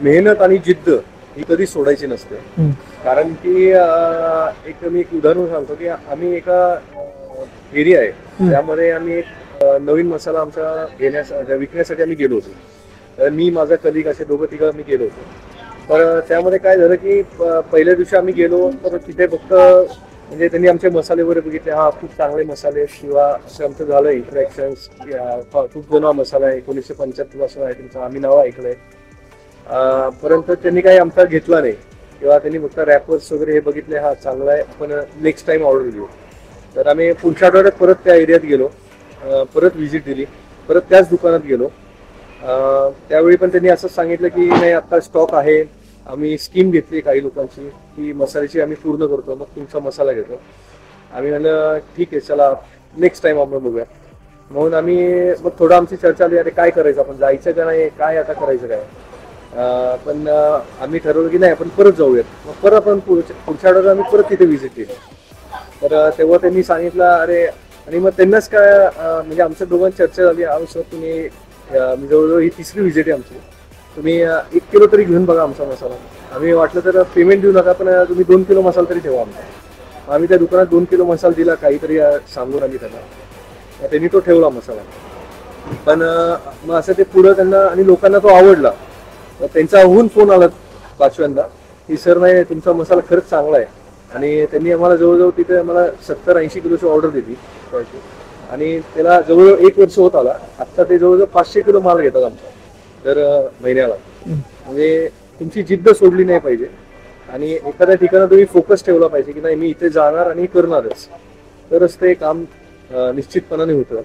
मेहनत आणि जिद्द ही कधी सोडायची नसते. कारण की मी एक उदाहरण सांगतो की आम्ही एका एरिया आहे त्यामध्ये आम्ही एक नवीन मसाला आमचा विकण्यासाठी आम्ही गेलो होतो. तर मी माझा कलिग असे दोघं तिघं आम्ही गेलो होतो. तर त्यामध्ये काय झालं की पहिल्या दिवशी आम्ही गेलो तर तिथे फक्त म्हणजे त्यांनी आमचे मसाले वगैरे बघितले, हा खूप चांगले मसाले किंवा असं आमचं झालं इंटरॅक्शन्स, खूप जुना मसाला आहे 1975 पासून आहे तुमचा, आम्ही नाव ऐकलंय. परंतु त्यांनी काही आमचा घेतला नाही किंवा त्यांनी फक्त रॅपर्स वगैरे हे बघितले, हा चांगला आहे आपण नेक्स्ट टाइम ऑर्डर घेऊ. तर आम्ही पुढच्या आठवड्यात परत त्या एरियात गेलो, परत व्हिजिट दिली, परत त्याच दुकानात गेलो. त्यावेळी पण त्यांनी असं सांगितलं की नाही आता स्टॉक आहे, आम्ही स्कीम घेतली काही लोकांची की मसाल्याची आम्ही पूर्ण करतो मग तुमचा मसाला घेतो. आम्ही म्हणलं ठीक आहे चला नेक्स्ट टाइम आपण बघूया. म्हणून आम्ही मग थोडं आमची चर्चा आली, अरे काय करायचं आपण, जायचं का नाही, काय आता करायचं काय. पण आम्ही ठरवलं की नाही आपण परत जाऊयात. मग परत आपण पुढच्या आठवड्यात आम्ही परत तिथे व्हिजिट केली. तर तेव्हा त्यांनी सांगितलं अरे, आणि मग त्यांनाच काय म्हणजे आमच्या दोघांची चर्चा झाली, अहो सर तुम्ही जवळजवळ ही तिसरी व्हिजिट आहे आमची, तुम्ही 1 किलो तरी घेऊन बघा आमचा मसाला. आम्ही वाटलं तर पेमेंट देऊ नका पण तुम्ही 2 किलो मसाला तरी ठेवा आमचा. आम्ही त्या दुकानात 2 किलो मसाला दिला काहीतरी सांगून आम्ही त्यांना, त्यांनी तो ठेवला मसाला. पण मग असं ते पुढं त्यांना आणि लोकांना तो आवडला. त्यांचा होऊन फोन आला 5व्यांदा की सर नाही तुमचा मसाला खरंच चांगला आहे. आणि त्यांनी आम्हाला जवळजवळ तिथे आम्हाला 70-80 किलोची ऑर्डर दिली आणि त्याला जवळजवळ 1 वर्ष होत आला. आता ते जवळजवळ 500 किलो माल घेतात आमचा दर महिन्याला. म्हणजे तुमची जिद्द सोडली नाही पाहिजे आणि एखाद्या ठिकाणी तुम्ही फोकस ठेवला पाहिजे की नाही मी इथे जाणार आणि करणारच, तरच ते काम निश्चितपणाने होतं.